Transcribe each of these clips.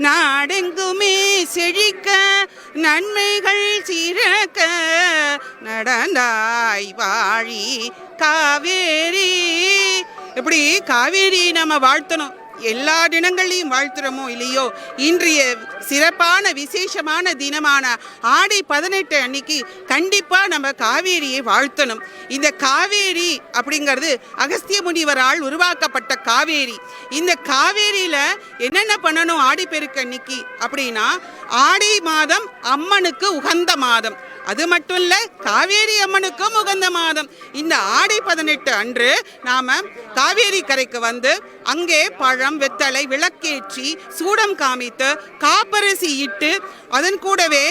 நாடெங்குமே செழிக்க நன்மைகள் சிறக்க நடந்தாய் வாழி காவேரி. இப்படி காவேரி நம்ம வாழ்த்தணும். எல்லா தினங்களையும் வாழ்த்துறோமோ இல்லையோ, இன்றைய சிறப்பான விசேஷமான தினமான ஆடி 18 அன்னைக்கு கண்டிப்பாக நம்ம காவேரியை வாழ்த்தணும். இந்த காவேரி அப்படிங்கிறது அகஸ்திய முனிவரால் உருவாக்கப்பட்ட காவேரி. இந்த காவேரியில் என்னென்ன பண்ணணும் ஆடி பெருக்கு அன்னைக்கு அப்படின்னா, ஆடி மாதம் அம்மனுக்கு உகந்த மாதம். அது மட்டும் இல்லை, காவேரி அம்மனுக்கும் உகந்த மாதம். இந்த ஆடி 18 அன்று நாம் காவேரி கரைக்கு வந்து அங்கே பழம் வெத்தலை விளக்கேற்றி சூடம் காமித்து காப்பரிசி இட்டு அதன் கூடவே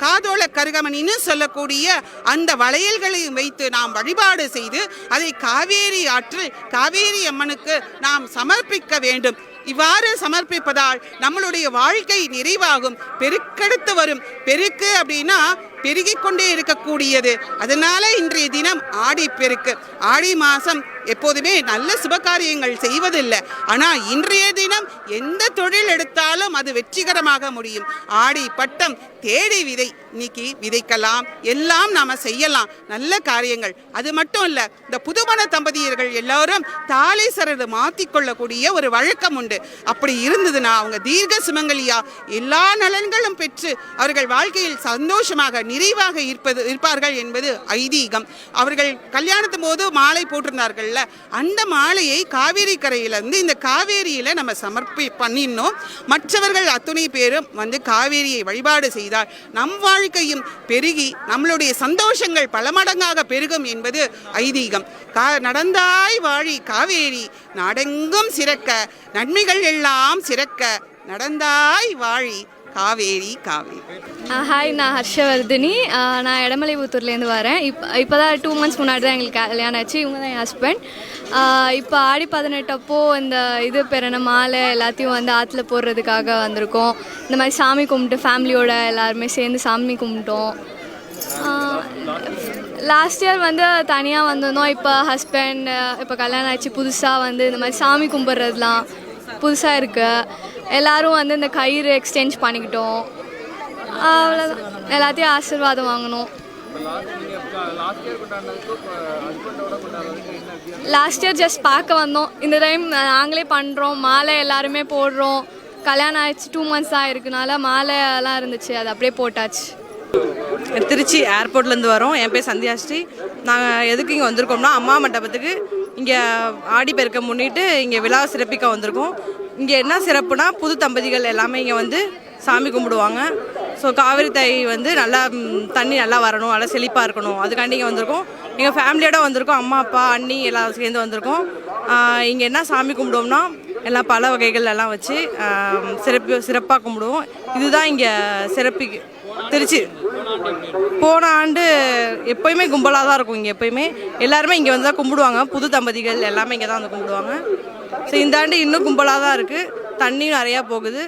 காதோள கருகமணின்னு சொல்லக்கூடிய அந்த வளையல்களையும் வைத்து நாம் வழிபாடு செய்து அதை காவேரி ஆற்றில் காவேரி அம்மனுக்கு நாம் சமர்ப்பிக்க வேண்டும். இவ்வாறு சமர்ப்பிப்பதால் நம்மளுடைய வாழ்க்கை நிறைவாகும், பெருக்கெடுத்து வரும். பெருக்கு அப்படின்னா பெருகிக் கொண்டே இருக்கக்கூடியது. அதனால இன்றைய தினம் ஆடி பெருக்கு. ஆடி மாதம் எப்போதுமே நல்ல சுபகாரியங்கள் செய்வதில்லை. ஆனால் இன்றைய தினம் எந்த தொழில் எடுத்தாலும் அது வெற்றிகரமாக முடியும். ஆடி பட்டம் தேடி விதை, இன்னைக்கு விதைக்கலாம், எல்லாம் நாம் செய்யலாம் நல்ல காரியங்கள். அது மட்டும் இல்லை, இந்த புதுமண தம்பதியர்கள் எல்லாரும் தாலி சரடு மாற்றிக்கொள்ளக்கூடிய ஒரு வழக்கம் உண்டு. அப்படி இருந்ததுன்னா அவங்க தீர்க்க சுமங்கலியா எல்லா நலன்களும் பெற்று அவர்கள் வாழ்க்கையில் சந்தோஷமாக நிறைவாக இருப்பார்கள் என்பது ஐதீகம். அவர்கள் கல்யாணத்தின் போது மாலை போட்டிருந்தார்கள், அந்த மாலையை காவேரி கரையிலிருந்து இந்த காவேரியில நம்ம பண்ணினோம். மற்றவர்கள் அத்துணை பேரும் வந்து காவேரியை வழிபாடு செய்தால் நம் வாழ்க்கையும் பெருகி நம்மளுடைய சந்தோஷங்கள் பல மடங்காக பெருகும் என்பது ஐதீகம். நடந்தாய் வாழி காவேரி நாடெங்கும் சிறக்க நன்மைகள் எல்லாம் சிறக்க நடந்தாய் வாழி காவேரி காவேரி. ஹாய், நான் ஹர்ஷவர்தினி. நான் எடமலைபுத்தூர்லேருந்து வரேன். இப்போ தான் 2 months முன்னாடி தான் எங்களுக்கு கல்யாணம் ஆச்சு. இவங்க தான் என் ஹஸ்பண்ட். இப்போ ஆடி 18 அப்போ இந்த இது பெறன மாலை எல்லாத்தையும் வந்து ஆற்றுல போடுறதுக்காக வந்திருக்கோம். இந்த மாதிரி சாமி கும்பிட்டு ஃபேமிலியோட எல்லாருமே சேர்ந்து சாமி கும்பிட்டோம். லாஸ்ட் இயர் வந்து தனியாக வந்திருந்தோம். இப்போ ஹஸ்பண்ட் இப்போ கல்யாணம் ஆச்சு, புதுசாக வந்து இந்த மாதிரி சாமி கும்பிட்றதுலாம் புதுசாக இருக்குது. எல்லோரும் வந்து இந்த கயிறு எக்ஸ்சேஞ்ச் பண்ணிக்கிட்டோம். அவ்வளோதான், எல்லாத்தையும் ஆசீர்வாதம் வாங்கணும். லாஸ்ட் இயர் ஜஸ்ட் பார்க்க வந்தோம். இந்த டைம் நாங்களே பண்ணுறோம். மாலை எல்லாருமே போடுறோம். கல்யாணம் ஆயிடுச்சு 2 months தான் இருக்குனால மாலையெல்லாம் இருந்துச்சு, அது அப்படியே போட்டாச்சு. திருச்சி ஏர்போர்ட்லேருந்து வரோம். என் பேர் சந்தியாஸ்ரீ. நாங்கள் எதுக்கு இங்கே வந்திருக்கோம்னா, அம்மா மண்டபத்துக்கு இங்கே ஆடி பெருக்க முன்னிட்டு இங்கே விழா சிறப்பிக்க வந்திருக்கோம். இங்கே என்ன சிறப்புனா, புது தம்பதிகள் எல்லாமே இங்கே வந்து சாமி கும்பிடுவாங்க. ஸோ காவிரி தாய் வந்து நல்லா தண்ணி நல்லா வரணும், நல்லா செழிப்பாக இருக்கணும், அதுக்காண்டி இங்கே வந்திருக்கோம். எங்கள் ஃபேமிலியோட வந்திருக்கோம். அம்மா அப்பா அண்ணி எல்லாம் சேர்ந்து வந்திருக்கோம். இங்கே என்ன சாமி கும்பிடுவோம்னா, எல்லாம் பல வகைகள் எல்லாம் வச்சு சிறப்பாக கும்பிடுவோம். இதுதான் இங்கே சிறப்பு. திருச்சி போன ஆண்டு எப்போயுமே கும்பலாக தான் இருக்கும். இங்கே எப்போயுமே எல்லாருமே இங்கே வந்து தான் கும்பிடுவாங்க. புது தம்பதிகள் எல்லாமே இங்கே தான் வந்து கும்பிடுவாங்க. ஸோ இந்த ஆண்டு இன்னும் கும்பலாக தான் இருக்குது. தண்ணியும் நிறையா போகுது.